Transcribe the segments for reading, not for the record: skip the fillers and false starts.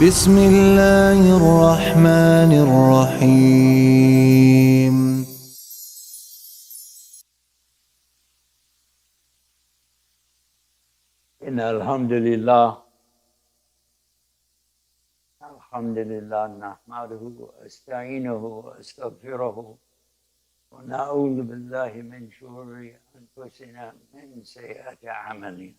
بسم الله الرحمن الرحيم إن الحمد لله نحمده ونستعينه واستغفره ونعوذ بالله من شرور أنفسنا من سيئات أعمالنا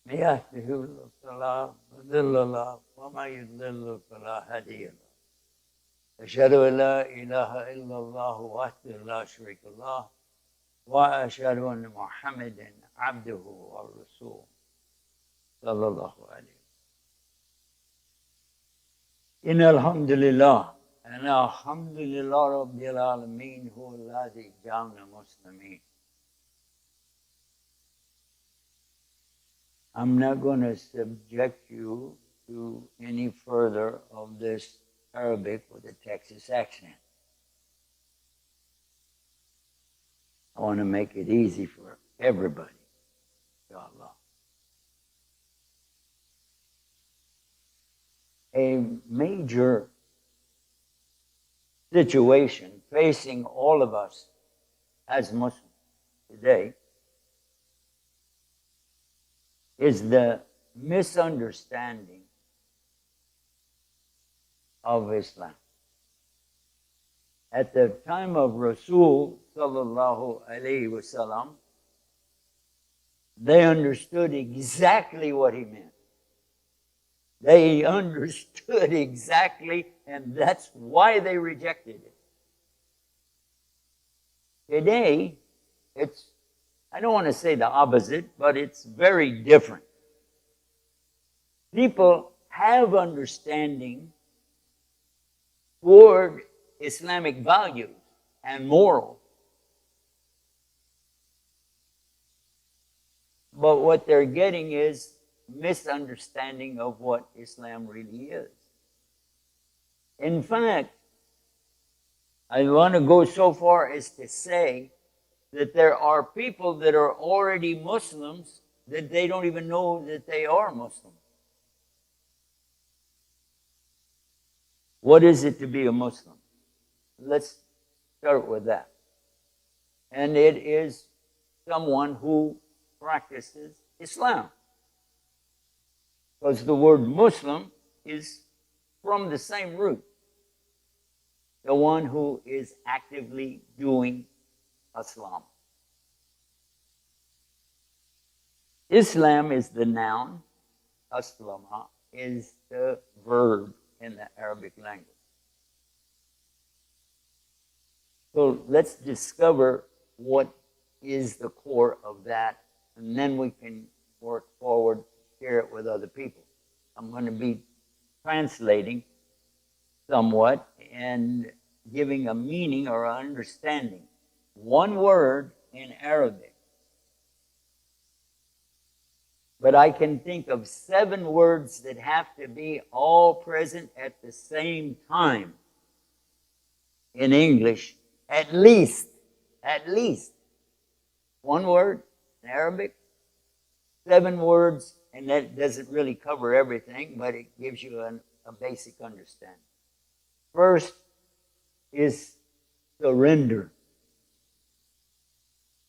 من يهده الله فلا مضل له ومن يضلل فلا هادي له أشهد أن لا إله إلا الله وحده لا شريك له وأشهد أن محمدا عبده ورسوله صلى الله عليه وسلم إن الحمد لله أنا الحمد لله رب العالمين هو الذي جعلنا مسلمين. I'm not going to subject you to any further of this Arabic with a Texas accent. I want to make it easy for everybody, inshallah. A major situation facing all of us as Muslims today is the misunderstanding of Islam. At the time of Rasul sallallahu alaihi wasallam, they understood exactly what he meant. They understood exactly, and that's why they rejected it. Today, it's, I don't want to say the opposite, but it's very different. People have understanding toward Islamic values and morals. But what they're getting is misunderstanding of what Islam really is. In fact, I want to go so far as to say that there are people that are already Muslims that they don't even know that they are Muslim. What is it to be a Muslim? Let's start with that. And it is someone who practices Islam. Because the word Muslim is from the same root. The one who is actively doing Islam. Islam is the noun. Aslama is the verb in the Arabic language. So let's discover what is the core of that, and then we can work forward, share it with other people. I'm going to be translating somewhat and giving a meaning or an understanding. One word in Arabic. But I can think of 7 words that have to be all present at the same time in English. At least. One word in Arabic, 7 words, and that doesn't really cover everything, but it gives you a basic understanding. First is surrender.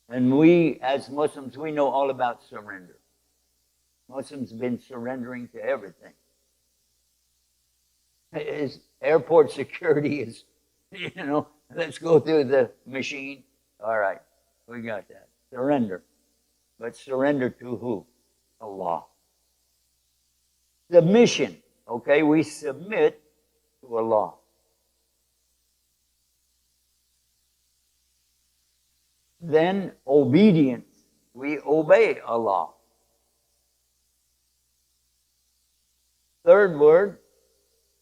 And we, as Muslims, we know all about surrender. Muslims have been surrendering to everything. Airport security is, let's go through the machine. All right, we got that. Surrender. But surrender to who? Allah. Submission. Okay, we submit to Allah. Then obedience. We obey Allah. Third word,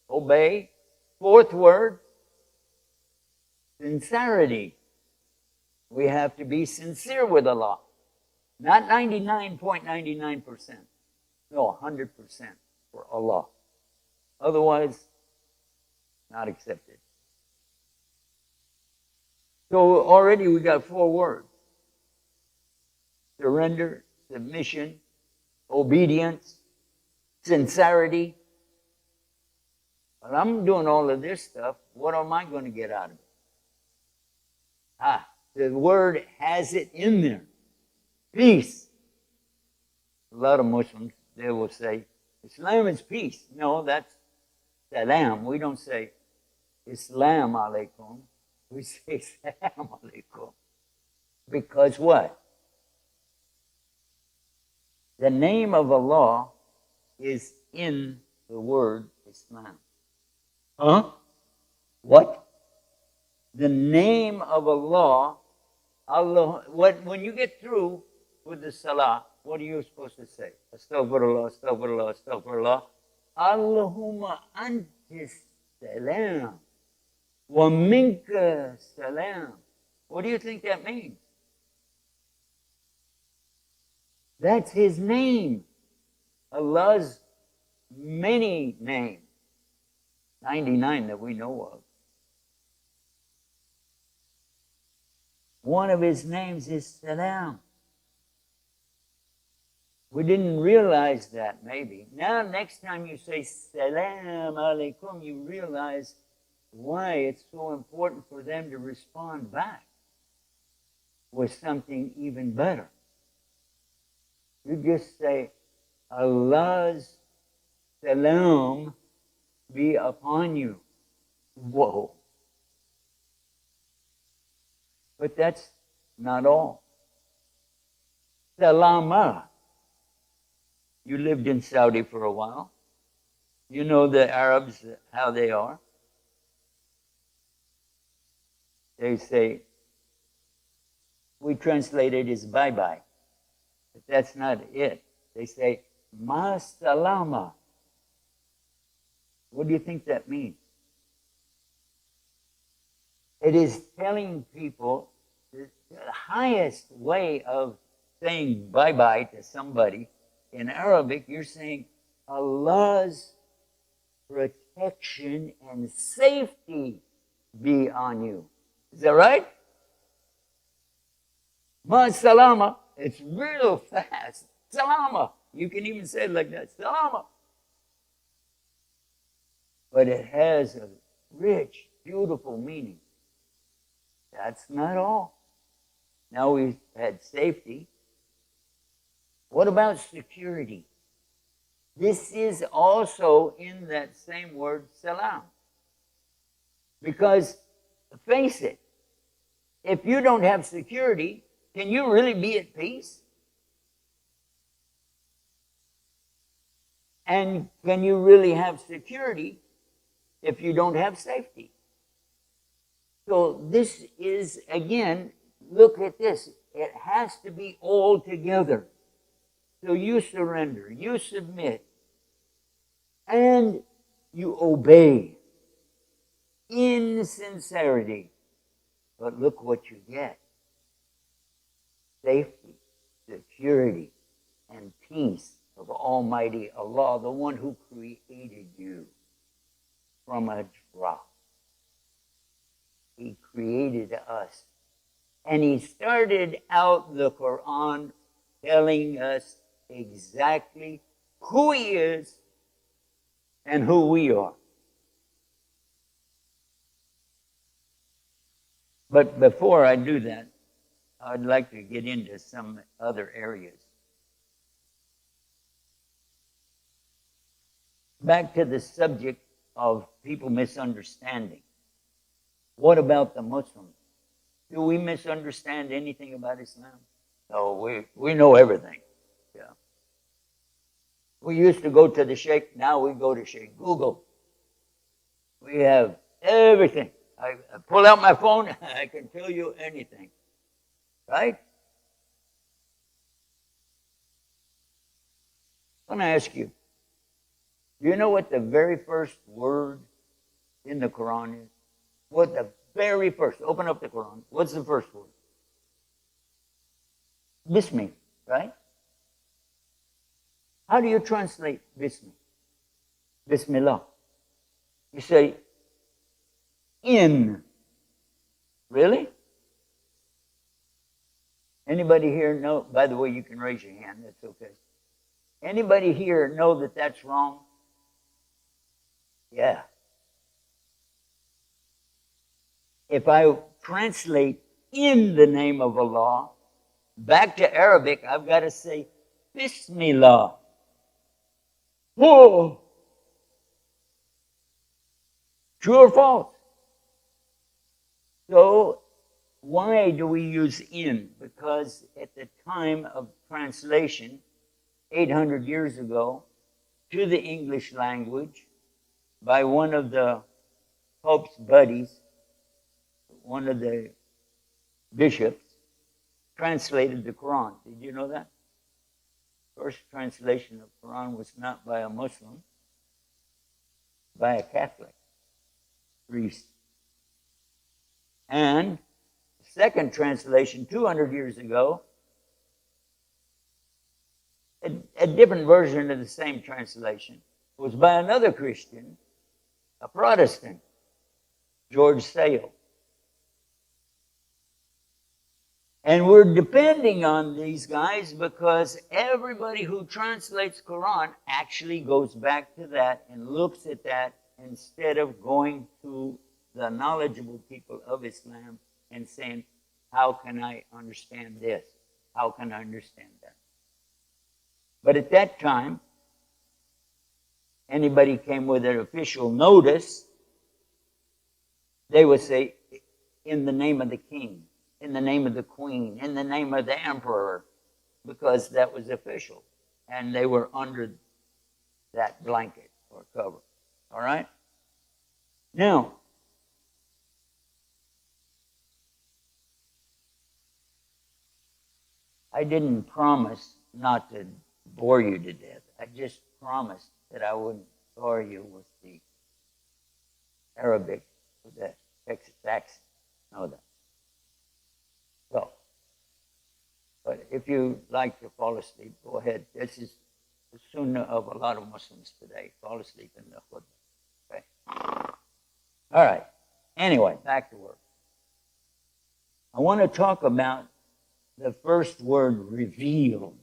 obey. Fourth word, sincerity. We have to be sincere with Allah. Not 99.99%. No, 100% for Allah. Otherwise, not accepted. So already we got 4 words. Surrender, submission, obedience, sincerity, Well, I'm doing all of this stuff. What am I going to get out of it? The word has it in there. Peace. A lot of Muslims, they will say, Islam is peace. No, that's salam. We don't say Islam alaikum. We say salam alaikum. Because what? The name of Allah is in the word Islam. Huh? What? The name of Allah, when you get through with the salah, what are you supposed to say? Astaghfirullah, astaghfirullah, astaghfirullah. Allahumma antis salam. Wa minka salam. What do you think that means? That's his name. Allah's many names. 99 that we know of. One of his names is Salam. We didn't realize that, maybe. Now, next time you say Salam Alaikum, you realize why it's so important for them to respond back with something even better. You just say, Allah's Salam be upon you. Whoa. But that's not all. Salama. You lived in Saudi for a while. You know the Arabs, how they are. They say, we translate it as bye-bye. But that's not it. They say, ma salama. What do you think that means? It is telling people the highest way of saying bye-bye to somebody. In Arabic, you're saying Allah's protection and safety be on you. Is that right? Ma salama. It's real fast. Salama. You can even say it like that. Salama. But it has a rich, beautiful meaning. That's not all. Now we've had safety. What about security? This is also in that same word, salam. Because, face it, if you don't have security, can you really be at peace? And can you really have security if you don't have safety? So this is, again, look at this. It has to be all together. So you surrender, you submit, and you obey in sincerity. But look what you get. Safety, security, and peace of Almighty Allah, the one who created you from a drop. He created us. And he started out the Quran telling us exactly who he is and who we are. But before I do that, I'd like to get into some other areas. Back to the subject of people misunderstanding. What about the Muslims? Do we misunderstand anything about Islam? No, we know everything. Yeah. We used to go to the Sheikh, now we go to Sheikh Google. We have everything. I pull out my phone, I can tell you anything. Right? Let me ask you, do you know what the very first word in the Quran is? What the very first, open up the Quran, what's the first word? Bismi, right? How do you translate Bismi? Bismillah. You say, in. Really? Anybody here know, by the way, you can raise your hand, that's okay. Anybody here know that that's wrong? Yeah. If I translate in the name of Allah, back to Arabic, I've got to say Bismillah. Oh, true or false? So why do we use in? Because at the time of translation, 800 years ago, to the English language, by one of the Pope's buddies, one of the bishops, translated the Quran. Did you know that? First translation of Quran was not by a Muslim, by a Catholic priest. And the second translation, 200 years ago, a different version of the same translation, was by another Christian, a Protestant, George Sale. And we're depending on these guys because everybody who translates Quran actually goes back to that and looks at that instead of going to the knowledgeable people of Islam and saying, how can I understand this? How can I understand that? But at that time, anybody came with an official notice, they would say, in the name of the king, in the name of the queen, in the name of the emperor, because that was official. And they were under that blanket or cover. All right? Now, I didn't promise not to bore you to death. I just promised that I wouldn't bore you with the Arabic, with the Texas accent. Know that. So, but if you like to fall asleep, go ahead. This is the sunnah of a lot of Muslims today. Fall asleep in the khutbah. Okay? All right. Anyway, back to work. I want to talk about the first word, revealed.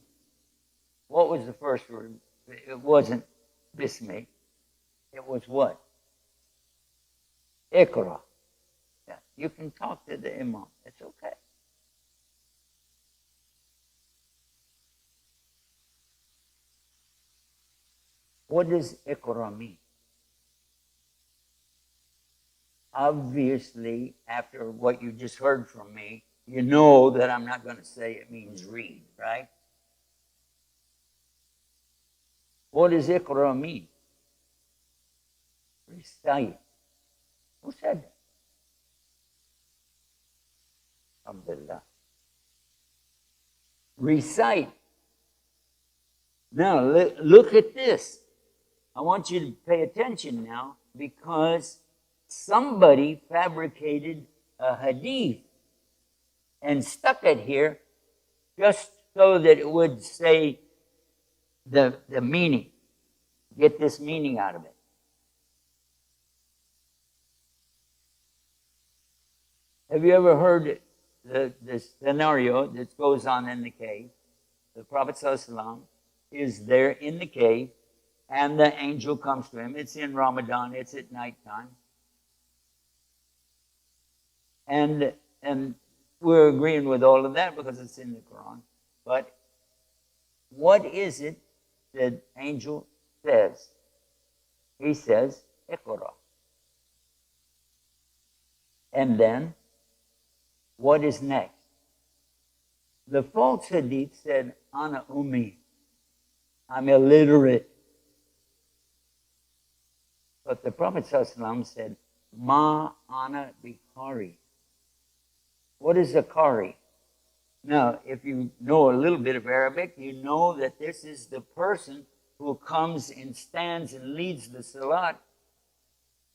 What was the first word? It wasn't Bismi. It was what? Iqra. Yeah, you can talk to the imam. It's okay. What does Iqra mean? Obviously, after what you just heard from me, you know that I'm not going to say it means read, right? What does Iqra mean? Recite. Who said that? Alhamdulillah. Recite. Now, look at this. I want you to pay attention now because somebody fabricated a hadith and stuck it here just so that it would say the meaning. Get this meaning out of it. Have you ever heard the scenario that goes on in the cave? The Prophet ﷺ is there in the cave, and the angel comes to him. It's in Ramadan. It's at nighttime. And we're agreeing with all of that because it's in the Quran. But what is it that angel says? He says, Iqra. And then, what is next? The false hadith said, Ana ummi. I'm illiterate. But the Prophet ﷺ said, Ma ana bikari. What is a qari? Now, if you know a little bit of Arabic, you know that this is the person who comes and stands and leads the salat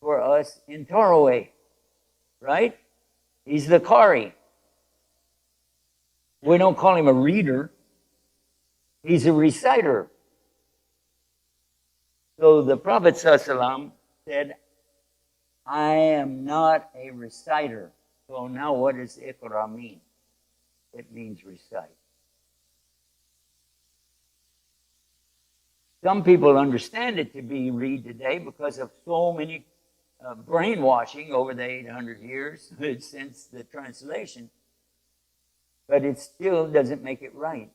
for us in Tarawih, right? He's the qari. We don't call him a reader. He's a reciter. So the Prophet ﷺ said, I am not a reciter. So now what does Iqra mean? It means recite. Some people understand it to be read today because of so many brainwashing over the 800 years since the translation, but it still doesn't make it right.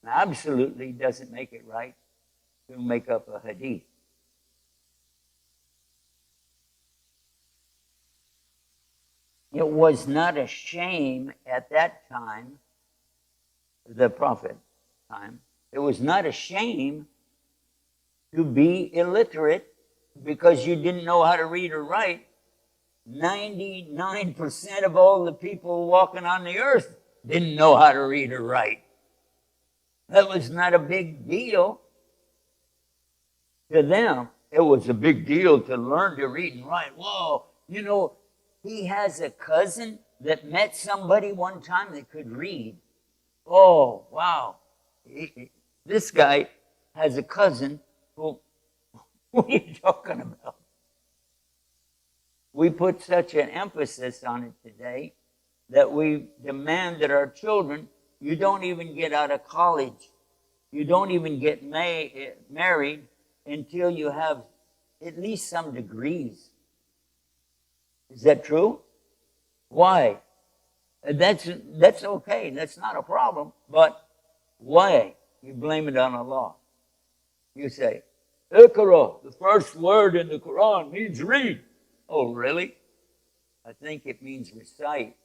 Absolutely doesn't make it right to make up a hadith. It was not a shame at that time, the Prophet time, it was not a shame to be illiterate because you didn't know how to read or write. 99% of all the people walking on the earth didn't know how to read or write. That was not a big deal to them. It was a big deal to learn to read and write. Whoa, you know, he has a cousin that met somebody one time that could read. Oh, wow. This guy has a cousin who, what are you talking about? We put such an emphasis on it today that we demand that our children, you don't even get out of college. You don't even get married until you have at least some degrees. Is that true? Why? That's okay. That's not a problem. But why? You blame it on Allah. You say, Iqra, the first word in the Quran means read. Oh, really? I think it means recite.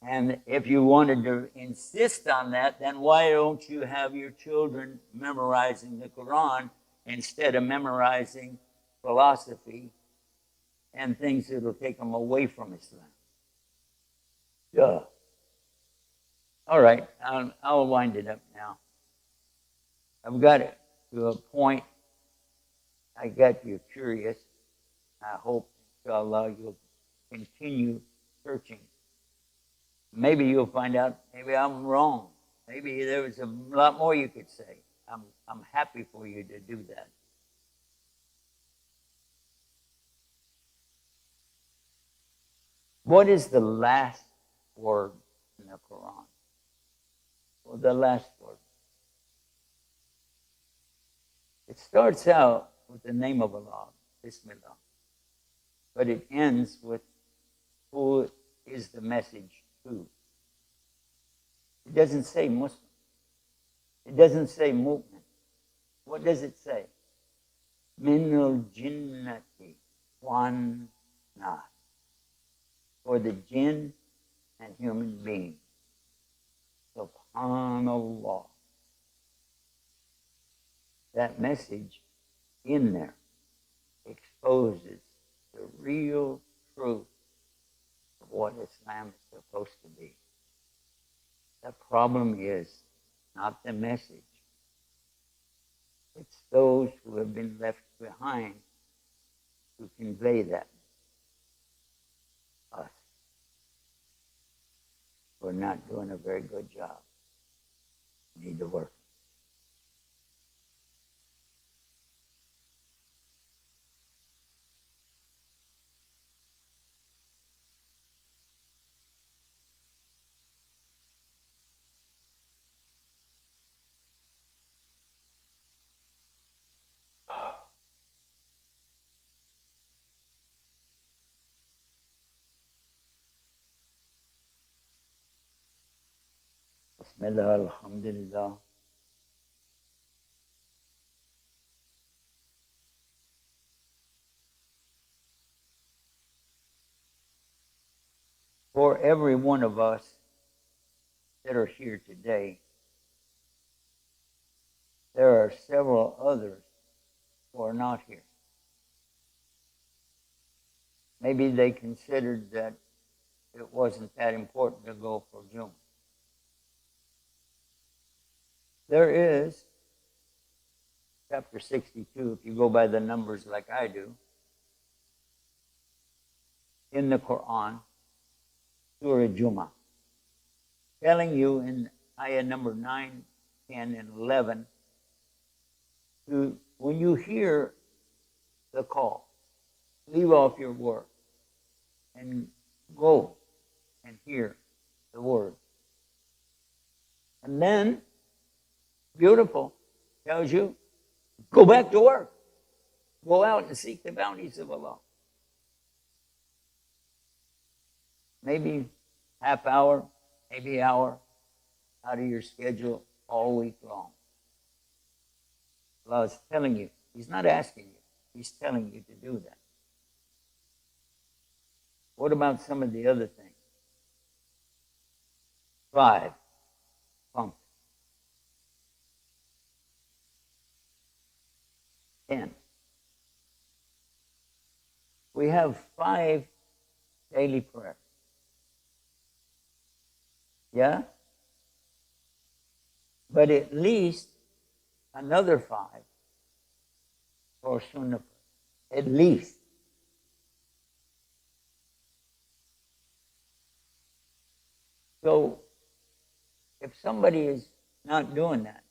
And if you wanted to insist on that, then why don't you have your children memorizing the Quran instead of memorizing philosophy and things that will take them away from Islam? Duh. All right, I'll wind it up now. I've got it to a point. I got you curious. I hope, inshallah, you'll continue searching. Maybe you'll find out maybe I'm wrong. Maybe there was a lot more you could say. I'm happy for you to do that. What is the last word in the Quran? Well, the last word. It starts out with the name of Allah, Bismillah. But it ends with who is the message to. It doesn't say Muslim. It doesn't say mu'min. What does it say? Minul jinnati wan nas. For the jinn and human beings. Subhanallah. That message in there exposes the real truth of what Islam is supposed to be. The problem is not the message. It's those who have been left behind to convey that. Us. We're not doing a very good job. We need to work. Bismillah, alhamdulillah. For every one of us that are here today, there are several others who are not here. Maybe they considered that it wasn't that important to go for Jumma. There is, chapter 62, if you go by the numbers like I do, in the Quran, Surah Jumma, telling you in ayah number 9, 10, and 11, to, when you hear the call, leave off your work and go and hear the word. And then, beautiful, tells you, go back to work. Go out and seek the bounties of Allah. maybe half hour, maybe hour out of your schedule all week long. Allah is telling you. He's not asking you. He's telling you to do that. What about some of the other things? 5, pump. 10. We have 5 daily prayers. Yeah? But at least another 5 for sunnah prayer. At least. So, if somebody is not doing that,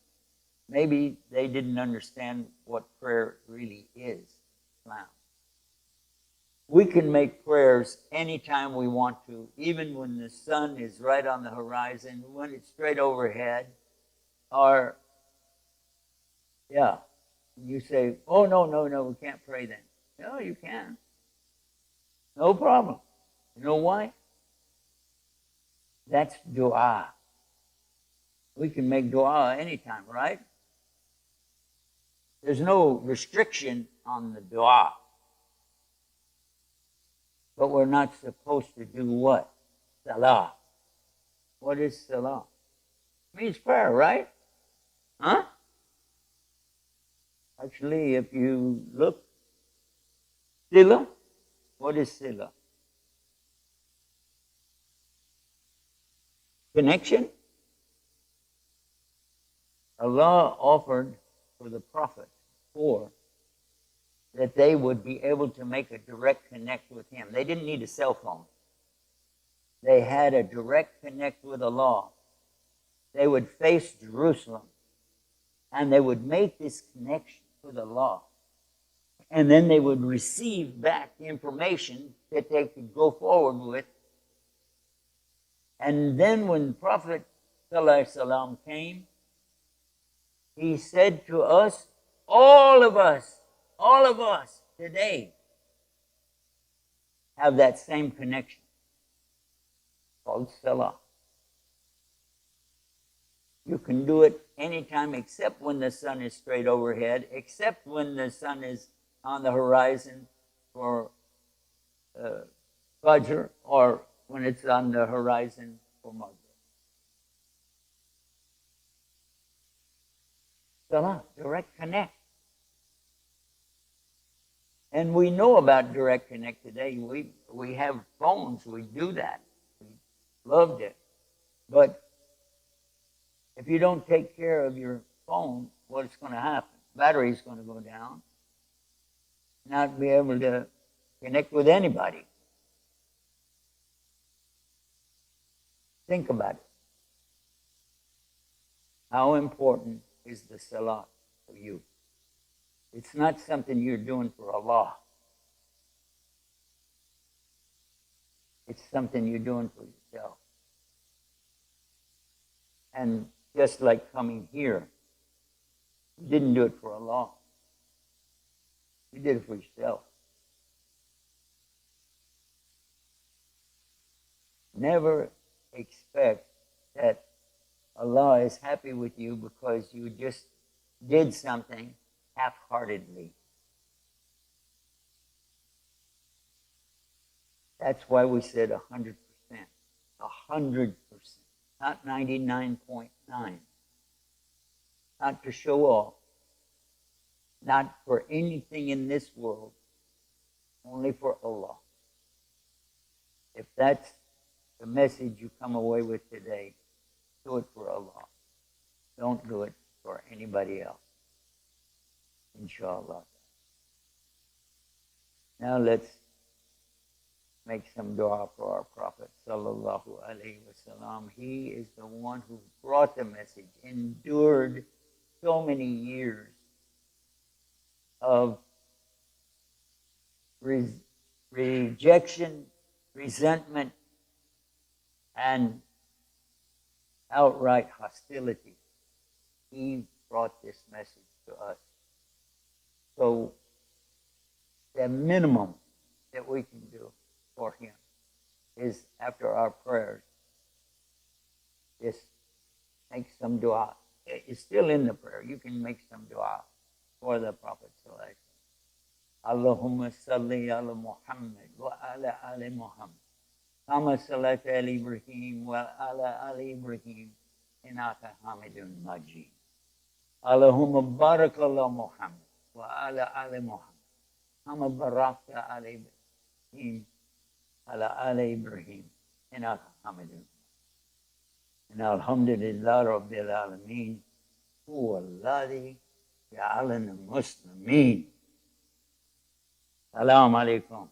maybe they didn't understand what prayer really is. Now, we can make prayers anytime we want to, even when the sun is right on the horizon, when it's straight overhead, or, yeah, you say, oh, no, we can't pray then. No, you can. No problem. You know why? That's dua. We can make dua anytime, right? There's no restriction on the dua. But we're not supposed to do what? Salah. What is salah? It means prayer, right? Huh? Actually, if you look, sila, what is sila? Connection. Allah offered for the Prophet that they would be able to make a direct connect with Him. They didn't need a cell phone. They had a direct connect with Allah. They would face Jerusalem, and they would make this connection with Allah. And then they would receive back the information that they could go forward with. And then when the Prophet ﷺ came, he said to us, all of us today have that same connection called salah. You can do it anytime except when the sun is straight overhead, except when the sun is on the horizon for Fajr, or when it's on the horizon for Maghrib. Salah, direct connect. And we know about direct connect today. We have phones, we do that. We loved it. But if you don't take care of your phone, what's going to happen? Battery's going to go down. Not be able to connect with anybody. Think about it. How important is the salah for you? It's not something you're doing for Allah. It's something you're doing for yourself. And just like coming here, you didn't do it for Allah. You did it for yourself. Never expect that Allah is happy with you because you just did something half-heartedly. That's why we said 100%. 100%. Not 99.9. Not to show off. Not for anything in this world. Only for Allah. If that's the message you come away with today, do it for Allah. Don't do it for anybody else. Inshallah. Now let's make some dua for our Prophet sallallahu alaihi wasallam. He is the one who brought the message, endured so many years of rejection, resentment, and outright hostility. He brought this message to us. So the minimum that we can do for him is after our prayers, just make some dua. It's still in the prayer. You can make some dua for the Prophet ﷺ. Allahumma salli ala Muhammad wa ala ali Muhammad. Kama salata ala Ibrahim wa ala ali Ibrahim. Innaka hamidun majid. Allahumma barak ala Muhammad wa ala ali Muhammad. Kama barakta ala Ibrahim ala ali Ibrahim. Innaka hamidun. And alhamdulillah rabbil alameen. Huwa alladhi ja'alana muslimin. Assalamu alaikum.